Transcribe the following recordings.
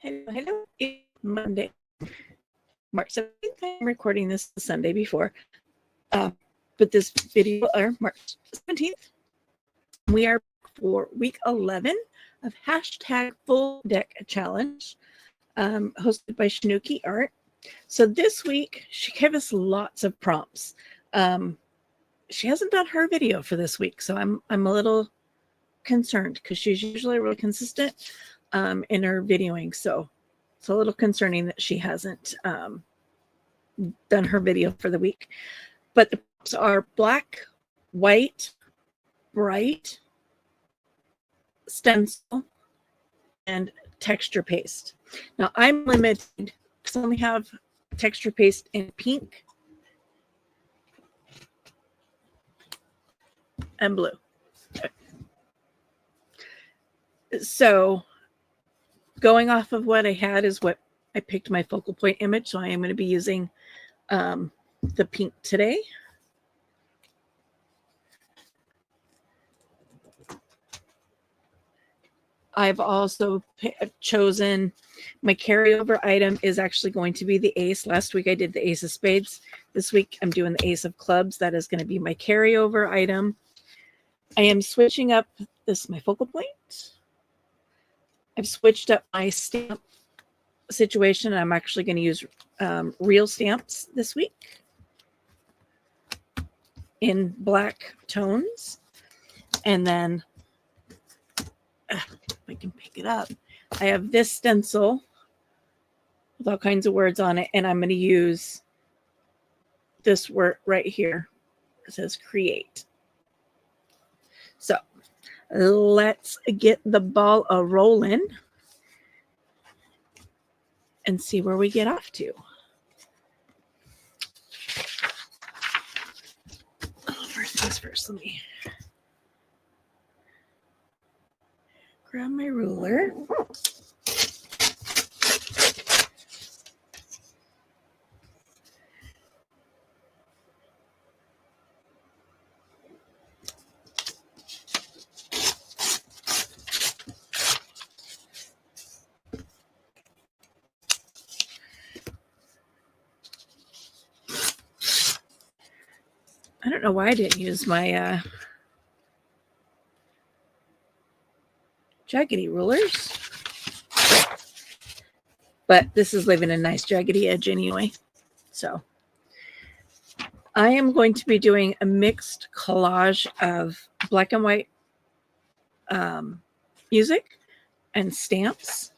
Hello. It's Monday, March 17th. I'm recording this the Sunday before. But this video, or March 17th, we are for week 11 of hashtag Full Deck Challenge, hosted by Shanuki Art. So this week, she gave us lots of prompts. She hasn't done her video for this week, so I'm a little concerned because she's usually really consistent in her videoing. So it's a little concerning that she hasn't done her video for the week. But the prompts are black, white, bright, stencil, and texture paste. Now I'm limited because I only have texture paste in pink and blue. So going off of what I had is what I picked my focal point image. So I am going to be using the pink today. I've also chosen my carryover item is actually going to be the ace. Last week I did the ace of spades. This week I'm doing the ace of clubs. That is going to be my carryover item. I am switching up, this is my focal point. I've switched up my stamp situation. I'm actually going to use real stamps this week in black tones. And then if I can pick it up, I have this stencil with all kinds of words on it, and I'm going to use this word right here. It says create. So let's get the ball a rolling and see where we get off to. First things first, let me grab my ruler. I don't know why I didn't use my jaggedy rulers, but this is leaving a nice jaggedy edge anyway. So I am going to be doing a mixed collage of black and white music and stamps.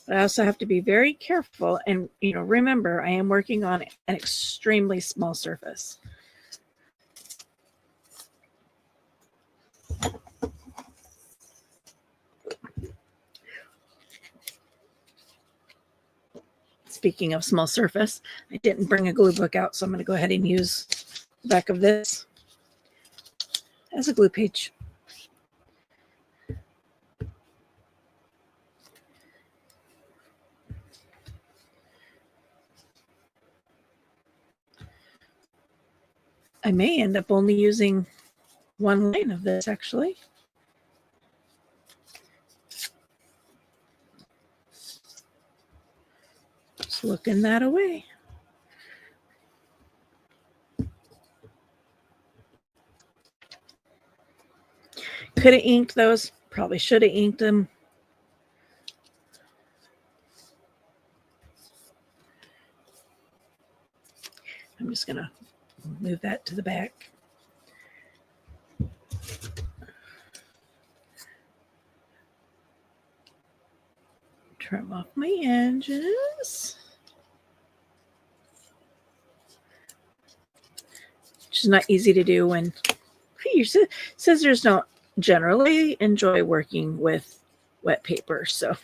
But I also have to be very careful and, remember, I am working on an extremely small surface. Speaking of small surface, I didn't bring a glue book out, so I'm going to go ahead and use the back of this as a glue page. I may end up only using one line of this, actually. Just looking that away. Could have inked those. Probably should have inked them. I'm just going to move that to the back. Trim off my edges. Which is not easy to do when your scissors don't generally enjoy working with wet paper. So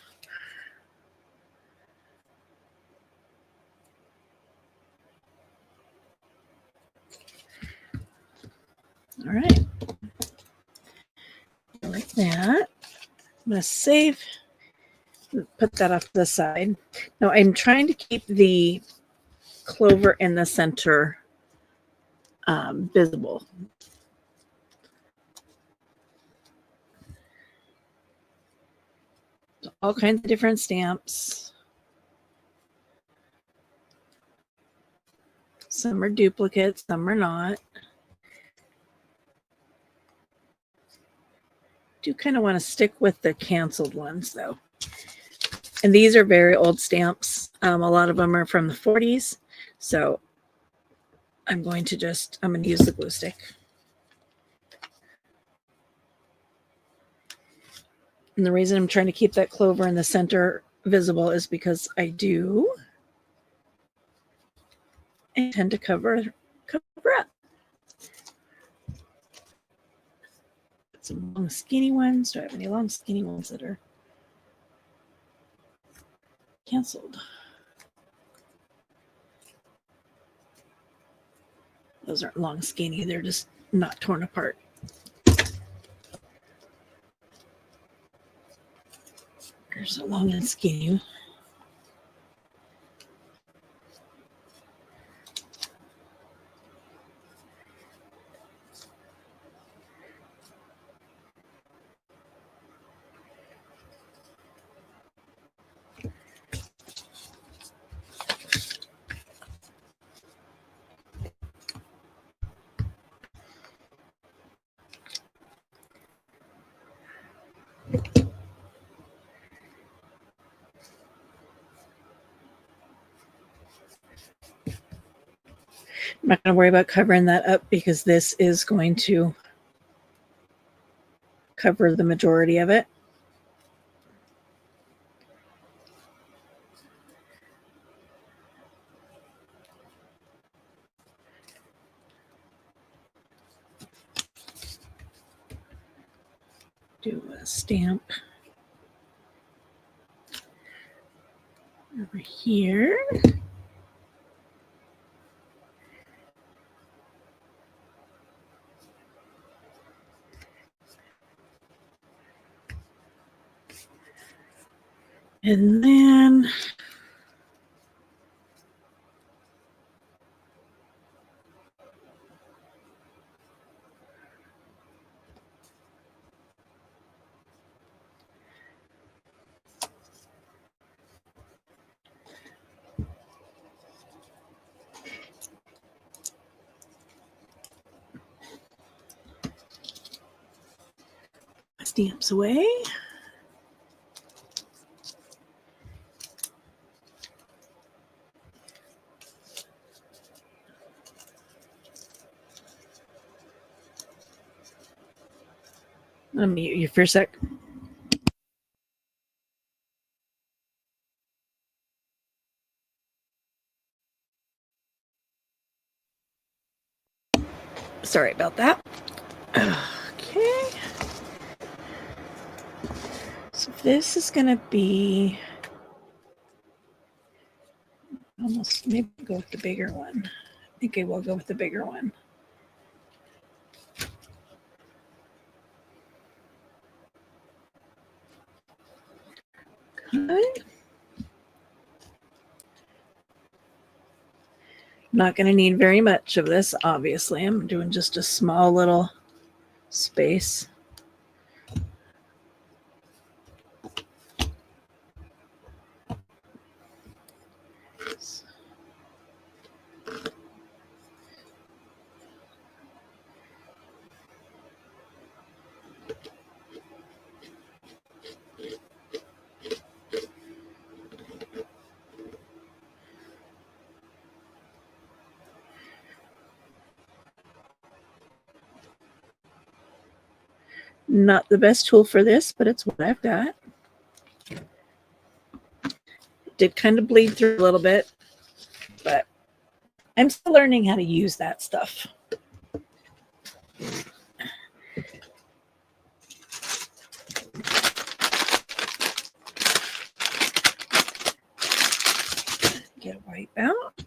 all right, like that. I'm going to save, put that off to the side. Now I'm trying to keep the clover in the center visible. All kinds of different stamps. Some are duplicates, some are not. Do kind of want to stick with the canceled ones though. And these are very old stamps. A lot of them are from the 40s. So I'm going to use the glue stick. And the reason I'm trying to keep that clover in the center visible is because I do intend to cover up. Some long skinny ones. Do I have any long skinny ones that are canceled? Those aren't long skinny. They're just not torn apart. There's a long and skinny. I'm not going to worry about covering that up because this is going to cover the majority of it. Do a stamp over here. And then stamps away. I'll mute you for a sec. Sorry about that. Okay. So this is going to be almost, maybe go with the bigger one. I think I will go with the bigger one. Good. Not going to need very much of this, obviously. I'm doing just a small little space. Not the best tool for this, but it's what I've got. It did kind of bleed through a little bit, but I'm still learning how to use that stuff. Get a wipe out.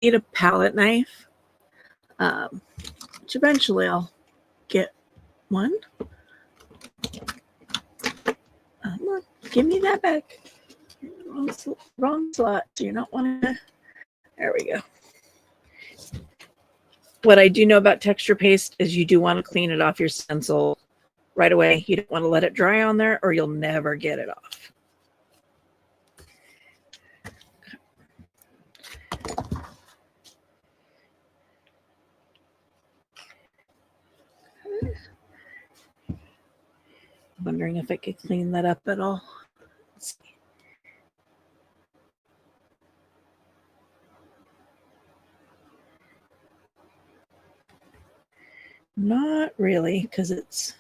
Need a palette knife, which eventually I'll get one. Look, give me that back. Wrong slot. Do you not want to? There we go. What I do know about texture paste is you do want to clean it off your stencil right away. You don't want to let it dry on there or you'll never get it off. Wondering if I could clean that up at all. Let's see. Not really, because it's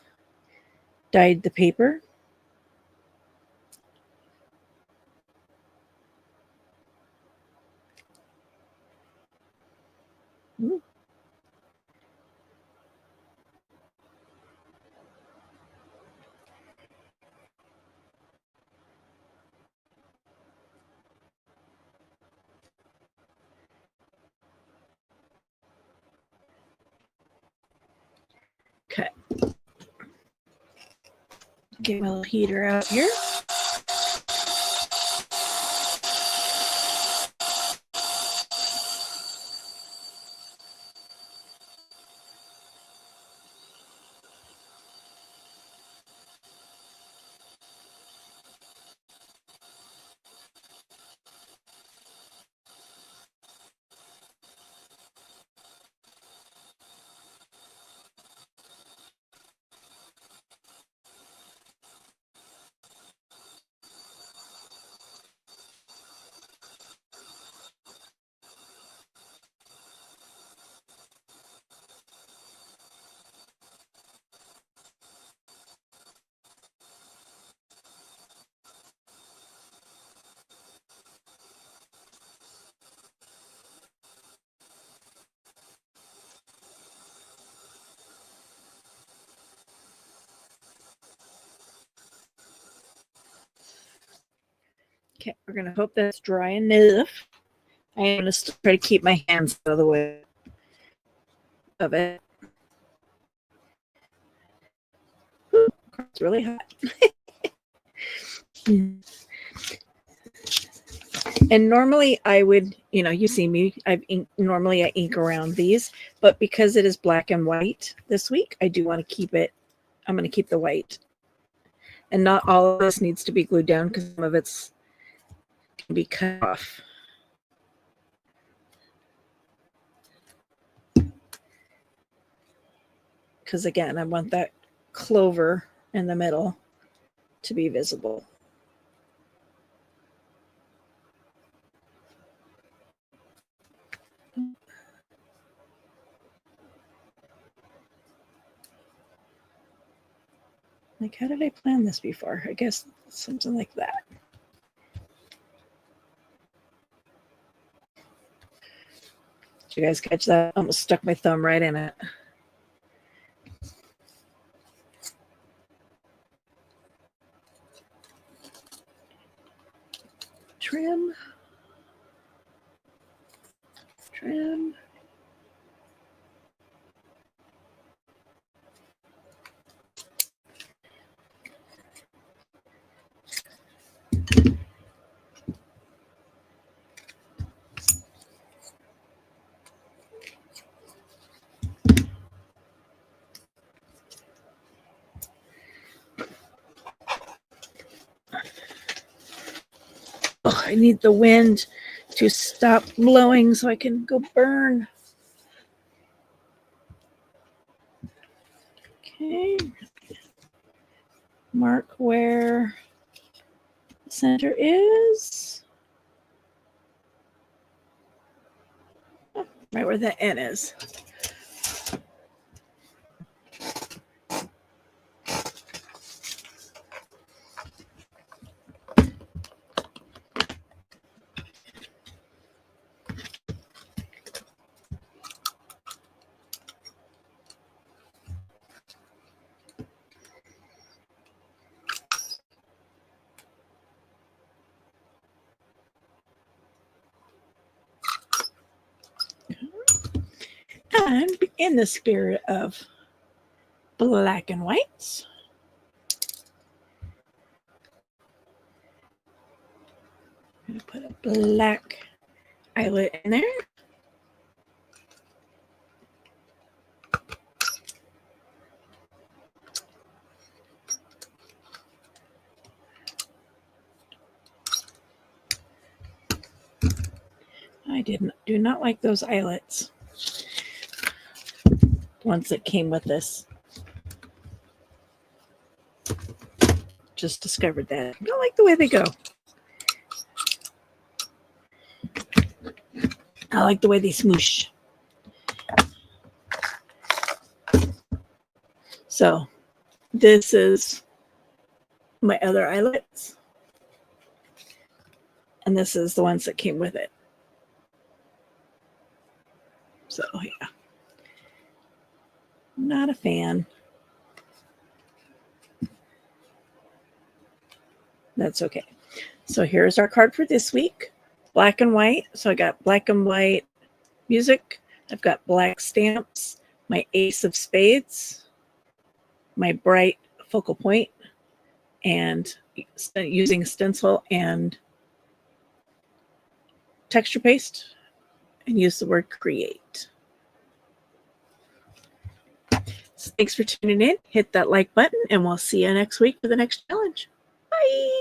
dyed the paper. Ooh. Okay. Get my little heater out here. Okay, we're going to hope that's dry enough. I am going to try to keep my hands out of the way of it. Ooh, it's really hot. And normally I would, you see me, normally I ink around these, but because it is black and white this week, I do want to keep it. I'm going to keep the white. And not all of this needs to be glued down because some of it's can be cut off. Because again, I want that clover in the middle to be visible. Like, how did I plan this before? I guess something like that. Did you guys catch that? I almost stuck my thumb right in it. Trim. Trim. Oh, I need the wind to stop blowing so I can go burn. Okay. Mark where the center is. Oh, right where the N is. And in the spirit of black and whites, I'm going to put a black eyelet in there. I do not like those eyelets. Ones that came with this. Just discovered that. I don't like the way they go. I like the way they smoosh. So this is my other eyelets. And this is the ones that came with it. So yeah. Not a fan. That's okay. So here's our card for this week. Black and white. So I got black and white music. I've got black stamps, my ace of spades, my bright focal point, and using stencil and texture paste, and use the word create. So thanks for tuning in. Hit that like button, and we'll see you next week for the next challenge. Bye.